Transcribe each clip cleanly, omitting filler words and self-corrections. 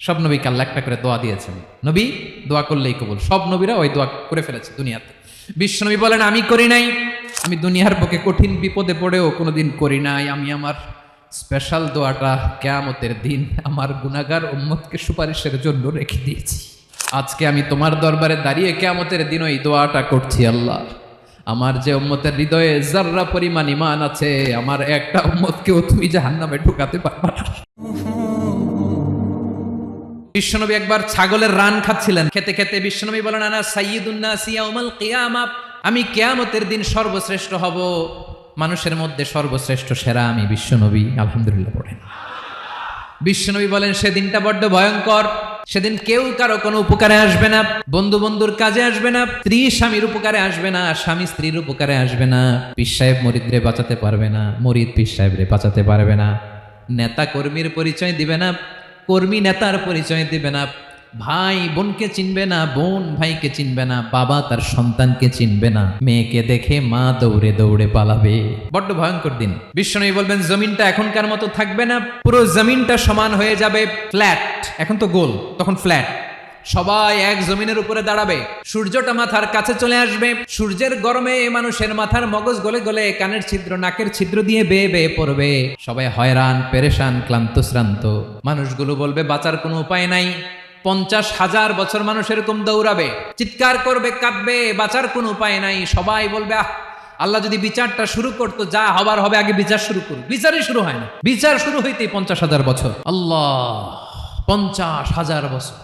সব নবীকে আল্লাহ একটা করে দোয়া দিয়েছেন, নবী দোয়া করলেই কবুল। সব নবীরা ওই দোয়া করে ফেলেছে দুনিয়াতে। বিশ্বনবী বলেন আমি করি নাই, আমি দুনিয়ার বুকে কঠিন বিপদে পড়েও কোনোদিন করি নাই। আমি আমার স্পেশাল দোয়াটা কিয়ামতের দিন আমার গুনাহগার উম্মতকে সুপারিশের জন্য রেখে দিয়েছি। আজকে আমি তোমার দরবারে দাঁড়িয়ে কিয়ামতের দিন ওই দোয়াটা করছি, আল্লাহ আমার যে উম্মতের হৃদয়ে যাররা পরিমাণ ঈমান আছে, আমার একটা উম্মতকেও তুমি জাহান্নামে ঢুকাতে পারবা না। বিশ্বনবী একবার ছাগলের রান খাচ্ছিলেন, খেতে খেতে বিশ্বনবী বলেন আনা সাইয়্যিদুন নাস ইয়াউমাল কিয়ামা, আমি কিয়ামতের দিন সর্বশ্রেষ্ঠ হব, মানুষের মধ্যে সর্বশ্রেষ্ঠ সেরা আমি বিশ্বনবী। আলহামদুলিল্লাহ পড়েন। বিশ্বনবী বলেন সেদিনটা বড্ড ভয়ঙ্কর, সেদিন কেউ কারো কোনো উপকারে আসবে না, বন্ধু বন্ধুর কাজে আসবে না, স্ত্রী স্বামীর উপকারে আসবে না, স্বামী স্ত্রীর উপকারে আসবে না, পীর সাহেব মুরিদরে বাঁচাতে পারবে না, মুরিদ পীর সাহেবরে বাঁচাতে পারবে না, নেতা কর্মীর পরিচয় দিবে না, কর্মী নেতার পরিচয় দিবে না, ভাই বোনকে চিনবে না, বোন ভাইকে চিনবে না, বাবা তার সন্তানকে চিনবে না, মেয়েকে দেখে মা দৌড়ে দৌড়ে পালাবে। বড্ড ভয়ঙ্কর দিন। বিশ্বনবী বলবেন জমিনটা এখনকার মতো থাকবে না, পুরো জমিনটা সমান হয়ে যাবে, ফ্ল্যাট। এখন তো গোল, তখন ফ্ল্যাট। সবাই এক জমিনের উপরে দাঁড়াবে, সূর্যটা মাথার কাছে চলে আসবে, সূর্যের গরমে মানুষের মাথার মগজ গলে গলে কানের ছিদ্র নাকের ছিদ্র দিয়ে বেয়ে বেয়ে পড়বে। সবাই হয়রান পেরেশান ক্লান্ত শ্রান্ত। মানুষগুলো বলবে বাঁচার কোনো উপায় নাই। 50,000 বছর মানুষ এরকম দৌড়াবে, চিৎকার করবে, কাঁদবে, বাঁচার কোনো উপায় নাই। সবাই বলবে আহ, আল্লাহ যদি বিচারটা শুরু করতো, যা হবার হবে, আগে বিচার শুরু করুন। বিচারই শুরু হয় না, বিচার শুরু হইতেই 50,000 বছর। আল্লাহ, 50,000 বছর,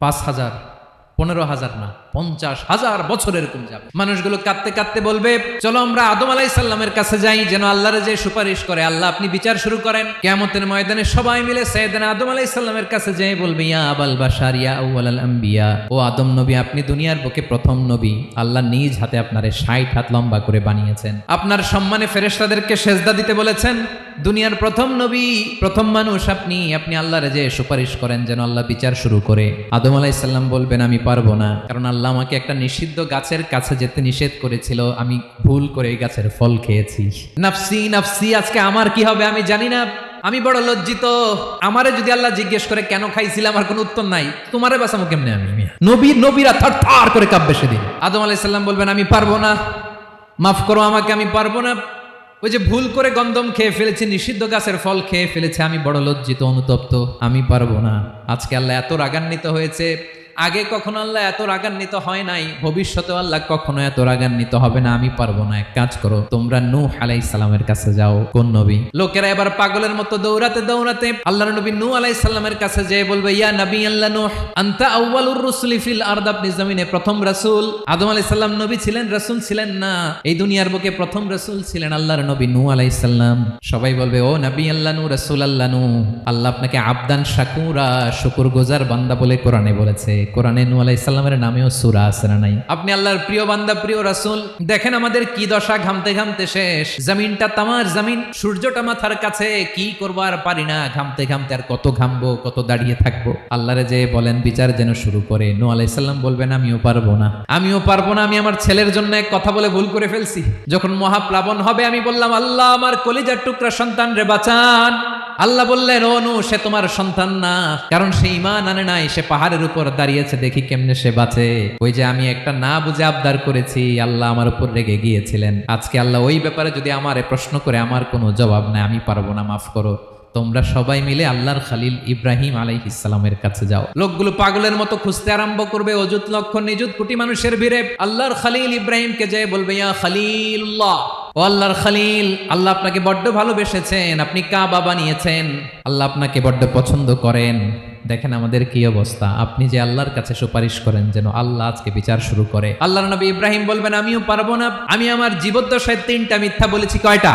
5,000, 15,000 না, 50,000 বছর এরকম যাবে। মানুষগুলো কাঁদতে কাঁদতে বলবে চলো আমরা আদম আলাইহিস সালামের কাছে যাই, যেন আল্লাহরে যে সুপারিশ করে, আল্লাহ আপনি বিচার শুরু করেন। কিয়ামতের ময়দানে সবাই মিলে সাইয়েদনা আদম আলাইহিস সালামের কাছে যেয়ে বলবে ইয়া আবাল বাশার ইয়া আউয়ালাল আম্বিয়া, ও আদম নবী আপনি দুনিয়ার বুকে প্রথম নবী, আল্লাহ নিজ হাতে আপনারে 60 হাত লম্বা করে বানিয়েছেন, আপনার সম্মানে ফেরেশতাদেরকে সেজদা দিতে বলেছেন, দুনিয়ার প্রথম নবী প্রথম মানুষ আপনি, আপনি আল্লাহরে যে সুপারিশ করেন যেন আল্লাহ বিচার শুরু করে। আদম আলাইহিস সালাম বলবেন আমি পারবো না, কারণ আল্লাহ আমাকে একটা নিষিদ্ধ গাছের কাছে যেতে নিষেধ করেছিল, আমি ভুল করে এই গাছের ফল খেয়েছি। নাফসি নাফসি, আজকে আমার কি হবে আমি জানি না, আমি বড় লজ্জিত। আমারে যদি আল্লাহ জিজ্ঞেস করে কেন খাইছিলাম, আমার কোনো উত্তর নাই, তোমারে বাঁচাবো কেমনে আমি? নবীরা থার থার করে কাঁপবে সেদিন। আদম আলাইহিস সালাম বলবেন আমি পারবো না, মাফ করো আমাকে, আমি পারবো না, ওই যে ভুল করে গন্ধম খেয়ে ফেলেছি, নিষিদ্ধ গাছের ফল খেয়ে ফেলেছে, আমি বড় লজ্জিত অনুতপ্ত, আমি পারবো না। আজকে আল্লাহ এত রাগান্বিত হয়েছে, আগে কখনো আল্লাহ এত রাগান্বিত হয় নাই, ভবিষ্যতে আল্লাহ কখনো এত রাগান্বিত হবে না, আমি পারবো না। এক কাজ করো, তোমরা নূহ আলাইহিস সালামের কাছে যাও। কোন নবী? লোকেরা এবার পাগলের মতো দৌড়াতে দৌড়াতে আল্লাহর নবী নূহ আলাইহিস সালামের কাছে যেয়ে বলবে ইয়া নবী আল্লাহ নূহ আনতা আউয়ালুর রুসুলি ফিল আরদ, আপনি জমিনে প্রথম রাসূল। আদম আলাইহিস সালাম নবী ছিলেন, রাসূল ছিলেন না, এই দুনিয়ার বুকে প্রথম রাসূল ছিলেন আল্লাহর নবী নূহ আলাইহিস সালাম। সবাই বলবে ও নবী আল্লাহ নূহ, রাসূল আল্লাহ নূহ, আল্লাহ আপনাকে আবদান শাকুরা, শুকরগুজার বান্দা বলে কোরআনে বলেছে। কোরআনে নূহ আলাইহিস সালামের নামেও সূরা আছে না নাই? আপনি আল্লাহর প্রিয় বান্দা, প্রিয় রাসূল। দেখেন আমাদের কি দশা, ঘামতে ঘামতে শেষ, জমিনটা তামার জমিন, সূর্যটা মাথার কাছে, কি করবো আর পারি না, ঘামতে ঘামতে আর কত ঘামবো, কত দাঁড়িয়ে থাকবো। আল্লাহরে যে বলেন বিচার যেন শুরু করে। নূহ আলাইহিস সালাম বলবেন আমিও পারবো না, আমিও পারবো না, আমি আমার ছেলের জন্য এক কথা বলে ভুল করে ফেলছি। যখন মহাপ্লাবন হবে আমি বললাম আল্লাহ আমার কলিজার টুকরা সন্তান রে বাঁচান। আল্লাহ বললেন ও নূহ সে তোমার সন্তান না, কারণ সে ঈমান আনে নাই, সে পাহাড়ের উপর দাঁড়িয়েছে, দেখি কেমনে সে বাঁচে। ওই যে আমি একটা না বুঝে আবদার করেছি, আল্লাহ আমার উপর রেগে গিয়েছিলেন। আজকে আল্লাহ ওই ব্যাপারে যদি আমারে প্রশ্ন করে, আমার কোনো জবাব নাই, আমি পারবো না, মাফ করো। তোমরা সবাই মিলে আল্লাহর খলিল ইব্রাহিম আলাইহিস সালামের কাছে যাও। লোকগুলো পাগলের মতো খুঁজতে আরম্ভ করবে, অযুত লক্ষ নিযুত কোটি মানুষের ভিড়ে আল্লাহর খলিল ইব্রাহিমকে যেয়ে বলবে ইয়া খলিলুল্লাহ, ও আল্লাহর খলিল, আল্লাহ আপনাকে বড্ড ভালোবেসেছেন, আপনি কাবা বানিয়েছেন, আল্লাহ আপনাকে বড্ড পছন্দ করেন। দেখেন আমাদের কি অবস্থা, আপনি যে আল্লাহর কাছে সুপারিশ করেন যেন আল্লাহ আজকে বিচার শুরু করে। আল্লাহর নবী ইব্রাহিম বলবেন আমিও পারবো না, আমি আমার জীবদ্দশায় 3টা মিথ্যা বলেছি। কয়টা?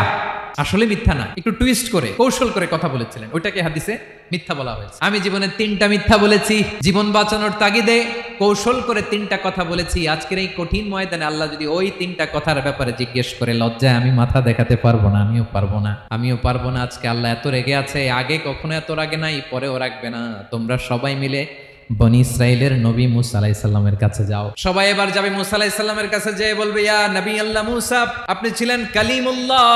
আসলে মিথ্যা না, একটু টুইস্ট করে কৌশল করে কথা বলেছিলেন, ওইটাকে হাদিসে মিথ্যা বলা হয়েছে। আমি জীবনে 3টা মিথ্যা বলেছি, জীবন বাঁচানোর তাগিদে কৌশল করে 3টা কথা বলেছি। আজকের এই কঠিন ময়দানে আল্লাহ যদি ওই 3টা কথার ব্যাপারে জিজ্ঞেস করে, লজ্জায় আমি মাথা দেখাতে পারবো না, আমিও পারবো না, আমিও পারবো না। আজকে আল্লাহ এত রেগে আছে, আগে কখনো এত রাগে নাই, পরেও রাখবে না। তোমরা সবাই মিলে বনি ইসরাইলের নবী মুসা আলাইহিস সালামের কাছে যাও। সবাই এবার যাবে মুসা আলাইহিস সালামের কাছে, যেয়ে বলবে ইয়া নবী আল্লাহ মুসা, আপনি ছিলেন কালিমুল্লাহ,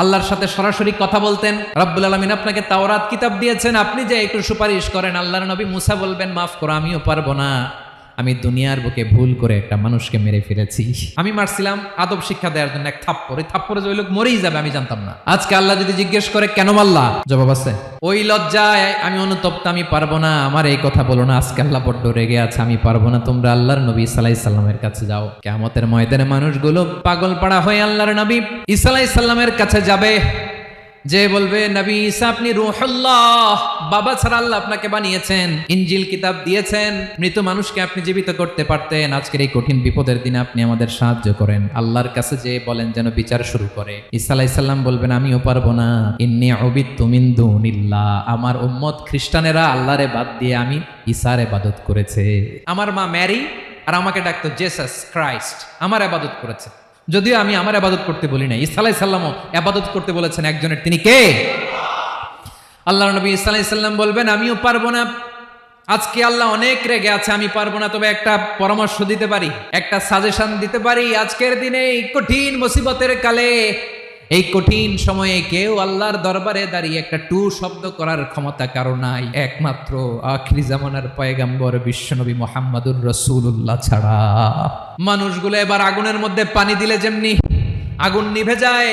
আল্লাহর সাথে সরাসরি কথা বলতেন। রব্বুল আলামিন আপনাকে তাওরাত কিতাব দিয়েছেন, আপনি যে একটু সুপারিশ করেন। আল্লাহর নবী মুসা বলবেন, মাফ করো, আমিও পারবো না, আমি দুনিয়ার বুকে ভুল করে একটা মানুষকে মেরে ফেলেছি। আমি মারছিলাম আদব শিক্ষা দেওয়ার জন্য এক থাপ্পড়, ওই থাপ্পড়ে যে ওই লোক মরেই যাবে আমি জানতাম না। আজকে আল্লাহ যদি জিজ্ঞেস করে কেন মারলা, জবাব আছে। ওই লজ্জায় আমি অনুতপ্ত, আমি পারবো না, আমার এই কথা বলো না। আজকে আল্লাহ বড্ড রেগে আছে, আমি পারবো না, তোমরা আল্লাহর নবী ঈসা আলাইহিস সালামের কাছে যাও। কিয়ামতের ময়দানে মানুষগুলো পাগল পাড়া হয়ে আল্লাহর নবী ঈসা আলাইহিস সালামের কাছে যাবে, যে বলবে নবী ঈসা আপনি রূহুল্লাহ, বাবা ছাড়া আল্লাহ আপনাকে বানিয়েছেন, ইনজিল কিতাব দিয়েছেন, মৃত মানুষকে আপনি জীবিত করতে পারতেন। আজকের এই কঠিন বিপদের দিনে আপনি আমাদের সাহায্য করেন। আল্লাহর কাছে যে বলেন যেন বিচার শুরু করে। ঈসা আলাইহিস সালাম বলবেন, আমিও পারবো না, ইন্নী উবিদতু মিন দুনিল্লাহ, আমার উম্মত খ্রিস্টানেরা আল্লাহরে বাদ দিয়ে আমি ঈসার ইবাদত করেছে। আমার মা ম্যারি আর আমাকে ডাকতো জেসাস ক্রাইস্ট, আমার ইবাদত করেছে, যদিও আমি আমার ইবাদত করতে বলি না। ঈসা আলাইহিস সালামও ইবাদত করতে বলেছেন একজনের, তিনি কে? আল্লাহর নবী ঈসা আলাইহিস সালাম বলবেন, আমিও পারবো না, আজকে আল্লাহ অনেক রেগে আছে, আমি পারবো না, তবে একটা পরামর্শ দিতে পারি, একটা সাজেশন দিতে পারি। আজকের দিনে এই কঠিন মুসিবতের কালে, এই কঠিন সময়ে কেউ আল্লাহর দরবারে দাঁড়িয়ে একটা টু শব্দ করার ক্ষমতা কারো নাই, একমাত্র আখিরি জামানার পয়গম্বর বিশ্বনবী মুহাম্মদুর রাসূলুল্লাহ ছাড়া। মানুষগুলো এবার আগুনের মধ্যে পানি দিলে যেমনি আগুন নিভে যায়,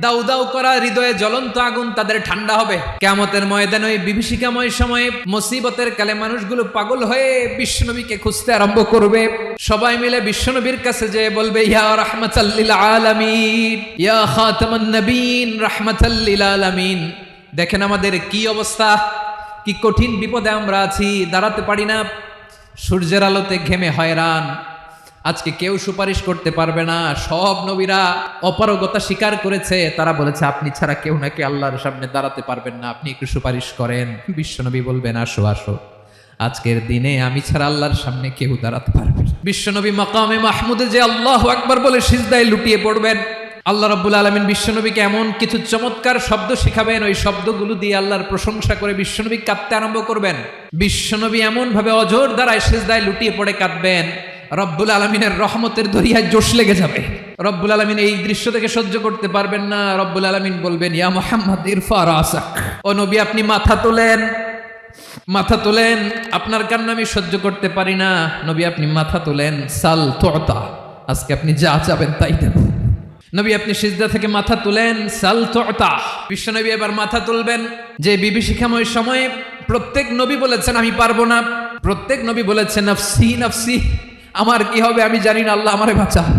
দাউ দাউ করা হৃদয়ে জ্বলন্ত আগুন তাদের ঠান্ডা হবে। কিয়ামতের ময়দানে ওই বিভীষিকাময় সময়ে মুসিবতের কালে মানুষগুলো পাগল হয়ে বিশ্বনবীকে খুঁজতে আরম্ভ করবে। সবাই মিলে বিশ্বনবীর কাছে যেয়ে বলবে, ইয়া রাহমাতাল লিল আলামিন, ইয়া খাতামান নবীন, রাহমাতাল লিল আলামিন, দেখেন আমাদের কি অবস্থা, কি কঠিন বিপদে আমরা আছি, দাঁড়াতে পারি না, সূর্যের আলোতে ঘেমে হয়রান। আজকে কেউ সুপারিশ করতে পারবে না, সব নবীরা অপারগতা স্বীকার করেছে, তারা বলেছে আপনি ছাড়া কেউ নাকি আল্লাহর সামনে দাঁড়াতে পারবেন না, আপনি একটু সুপারিশ করেন। বিশ্বনবী বলবেন, আসো আসো, আজকের দিনে আমি ছাড়া আল্লাহর সামনে কেউ দাঁড়াতে পারবে না। বিশ্বনবী মাকামে মাহমুদে যে আল্লাহু আকবার বলে সিজদায় লুটিয়ে পড়বেন। আল্লাহ রাব্বুল আলামিন বিশ্বনবীকে এমন কিছু চমৎকার শব্দ শেখাবেন, ওই শব্দগুলো দিয়ে আল্লাহর প্রশংসা করে বিশ্বনবী কাঁদতে আরম্ভ করবেন। বিশ্বনবী এমন ভাবে অঝোর দ্বারায় সিজদায় লুটিয়ে পড়ে কাঁদবেন, রব্বুল আলামিনের রহমতের দরিয়ায় জোশ লেগে যাবে। রব্বুল আলামিন এই দৃশ্য থেকে সহ্য করতে পারবেন না। রব্বুল আলামিন বলবেন, ইয়া মুহাম্মদ ইরফা রাসাক, ও নবী আপনি মাথা তোলেন, মাথা তোলেন, আপনার কান্না আমি সহ্য করতে পারি না, নবী আপনি মাথা তোলেন, সাল তুতা, আজকে আপনি যা চাবেন তাই দেব। নবী আপনি সিজদা থেকে মাথা তুলেন, সাল তুতা। বিশ্বনবী এবার মাথা তুলবেন। যে বিভীষিকাময় সময়ে প্রত্যেক নবী বলেছেন আমি পারবো না, প্রত্যেক নবী বলেছেন নফসি নফসি, আমার কি হবে আমি জানি না, আল্লাহ আমারে বাঁচাও।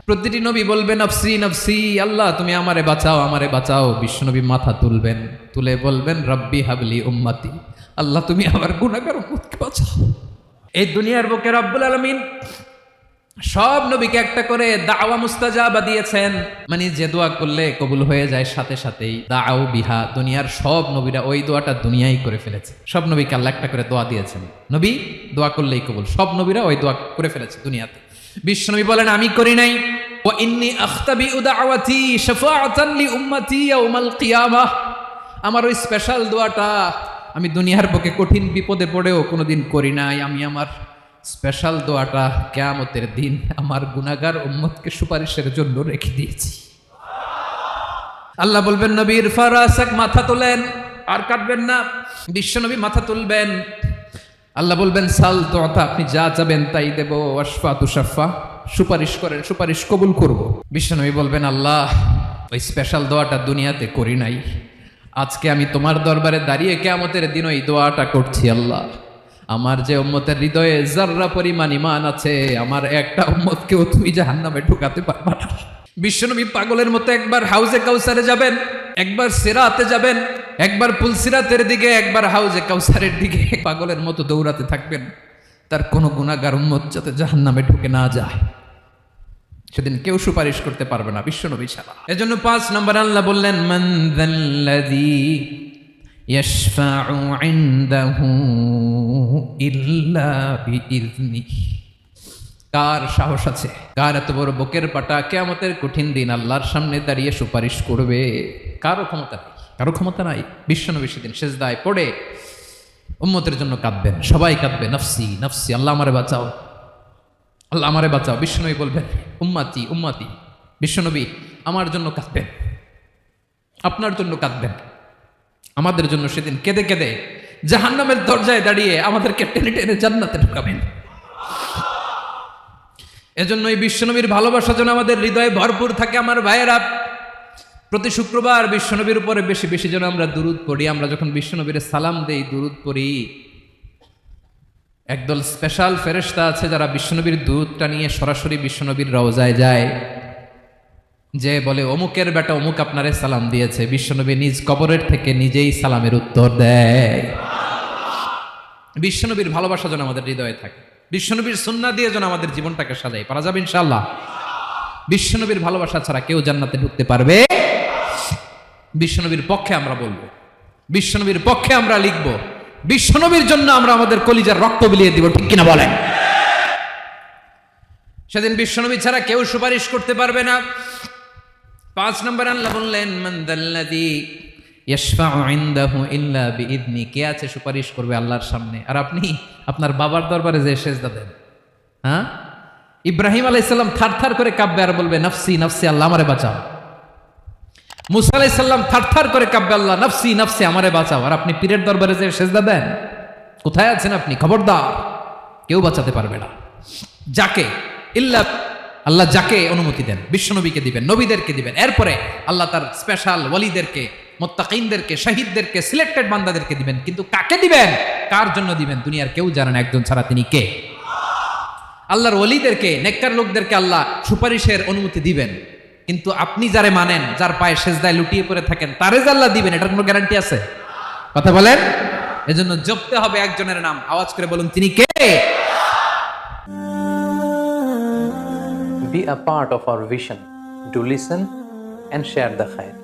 প্রতিটি নবী বলবেন নফসি নফসি, আল্লাহ তুমি আমারে বাঁচাও, আমারে বাঁচাও। বিশ্বনবী মাথা তুলবেন, তুলে বলবেন রব্বি হাবলি উম্মতি, আল্লাহ তুমি আমার গুনাহগার উম্মতকে বাঁচাও। এই দুনিয়ার বুকে রব্বুল আলামিন সব নবীকে একটা করে দাওয়া মুস্তাজাবা দিয়েছেন, মানে যে দোয়া করলে কবুল হয়ে যায় সাথে সাথেই, দাও বিহা। দুনিয়ার সব নবীরা ওই দোয়াটা দুনিয়ায় করে ফেলেছে। সব নবীকে আল্লাহ একটা করে দোয়া দিয়েছেন, নবী দোয়া করলেই কবুল, সব নবীরা ওই দোয়া করে ফেলেছে দুনিয়াতে। বিশ্বনবী বলেন আমি করি নাই, ওয়া ইন্নী আখতাবিউ দাওয়াতি শাফাআতান লি উম্মতি ইয়াউমাল কিয়ামাহ, আমার ওই স্পেশাল দোয়াটা আমি দুনিয়ার বুকে কঠিন বিপদে পড়েও কোনোদিন করি নাই, আমি আমার স্পেশাল দোয়াটা কিয়ামতের দিন আমার গুনাহগার উম্মতকে সুপারিশের জন্য রেখে দিয়েছি। আল্লাহ বলবেন নবী ইরফা রাসাক, মাথা তোলেন, আর কাটবেন না। বিশ্বনবী মাথা তুলবেন, আল্লাহ বলবেন সাল তুতা, আপনি যা চাবেন তাই দেব, ওয়াশফা তুশাফা, সুপারিশ করেন, সুপারিশ কবুল করব। বিশ্বনবী বলবেন আল্লাহ ওই স্পেশাল দোয়াটা দুনিয়াতে করি নাই, আজকে আমি তোমার দরবারে দাঁড়িয়ে কিয়ামতের দিন ওই দোয়াটা করছি। আল্লাহ আমার যে উম্মতের হৃদয়ে যাররা পরিমাণ ঈমান আছে, আমার একটা উম্মতকেও তুমি জাহান্নামে ঢুকাতে পারবা না। বিশ্বনবী পাগলের মতো একবার হাউজে কাউসারে যাবেন, একবার সিরাতে যাবেন, একবার পুলসিরাতের দিকে, একবার হাউজে কাউসারের দিকে পাগলের মতো দৌড়াতে থাকবেন, তার কোনো গুনাহগার উম্মত যাতে জাহান্নামে ঢুকে না যায়। সেদিন কেউ সুপারিশ করতে পারবে না বিশ্বনবী ছাড়া। এজন্য 5 নম্বর আল্লাহ বললেন মান যাল্লাযী ইয়াশফাউ ইনদাহু ইল্লা বিইযনিহি, কার সাহস আছে, কার এত বড় বুকের পাটা কিয়ামতের কঠিন দিন আল্লাহর সামনে দাঁড়িয়ে সুপারিশ করবে? কারো ক্ষমতা নাই, কারো ক্ষমতা নাই। বিশ্বনবী সেদিন সিজদায় পড়ে উম্মতের জন্য কাঁদবেন, সবাই কাঁদবে, নফসি নফসি, আল্লাহ আমারে বাঁচাও, আল্লাহ আমারে বাঁচাও। বিশ্বনবী বলবেন উম্মাতি উম্মাতি। বিশ্বনবী আমার জন্য কাঁদবেন, আপনার জন্য কাঁদবেন, আমাদের জন্য সেদিন কেঁদে কেঁদে জাহান্নামের দরজায় দাঁড়িয়ে আমাদেরকে টেনে টেনে জান্নাতে ঢুকাবেন। এজন্য এই বিশ্বনবীর ভালোবাসা যেন আমাদের হৃদয়ে ভরপুর থাকে। আমার ভাইয়েরা, প্রতি শুক্রবার বিশ্বনবীর উপরে বেশি বেশি যেন আমরা দুরূদ পড়ি। আমরা যখন বিশ্বনবীর সালাম দেই, দুরূদ পড়ি, একদল স্পেশাল ফেরেশতা আছে যারা বিশ্বনবীর দুরূদটা নিয়ে সরাসরি বিশ্বনবীর রওজায় যায়, যে বলে অমুকের বেটা অমুক আপনারে সালাম দিয়েছে। বিশ্বনবী নিজ কবরের থেকে নিজেই সালামের উত্তর দেয়। বিশ্বনবীর ভালোবাসা যেন আমাদের হৃদয়ে থাকে, বিশ্বনবীর সুন্নাহ দিয়ে যেন আমাদের জীবনটাকে সাজাই। পারা যাবে ইনশাআল্লাহ। বিশ্বনবীর ভালোবাসা ছাড়া কেউ জান্নাতে ঢুকতে পারবে? বিশ্বনবীর পক্ষে আমরা বলবো, বিশ্বনবীর পক্ষে আমরা লিখব, বিশ্বনবীর জন্য আমরা আমাদের কলিজার রক্ত বিলিয়ে দিব, ঠিক কিনা বলেন? সেদিন বিশ্বনবী ছাড়া কেউ সুপারিশ করতে পারবে না। 5 নম্বর আল্লাহ বললেন মান যাল্লাযী ইয়াশফাউ ইনদাহু ইল্লা বিইذনি। কে আছে সুপারিশ করবে আল্লাহর সামনে? আর আপনি আপনার বাবার দরবারে যে সেজদা দেন, হ্যাঁ? ইব্রাহিম আলাইহিস সালাম থারথার করে কাঁপবে আর বলবে নফসি নফসি, আল্লাহ আমারে বাঁচাও। মুসা আলাইহিস সালাম থারথার করে কাঁপবে, আল্লাহ নফসি নফসি, আমারে বাঁচাও। আর আপনি পীরের দরবারে যে সেজদা দেন, কোথায় আছেন আপনি? খবরদার, কেউ বাঁচাতে পারবে না। যাকে ইল্লা আল্লাহ যাকে অনুমতি দেন, বিশ্বনবীকে দিবেন, নবীদেরকে দিবেন, এরপরে আল্লাহ তার স্পেশাল ওয়ালিদেরকে, মুত্তাকিনদেরকে, শহীদদেরকে, সিলেক্টেড বান্দাদেরকে দিবেন। কিন্তু কাকে দিবেন, কার জন্য দিবেন, দুনিয়ার কেউ জানে না একজন ছাড়া, তিনি কে? আল্লাহর ওয়ালিদেরকে, নেককার লোকদেরকে আল্লাহ সুপারিশের অনুমতি দিবেন, কিন্তু আপনি যারে মানেন, যার পায়ে সেজদায় লুটিয়ে পড়ে থাকেন, তারে যে আল্লাহ দিবেন, এটার কোনো গ্যারান্টি আছে? কথা বলেন। এজন্য জপতে হবে একজনের নাম, আওয়াজ করে বলুন তিনি কে? Be a part of our vision. Do listen and share the khair.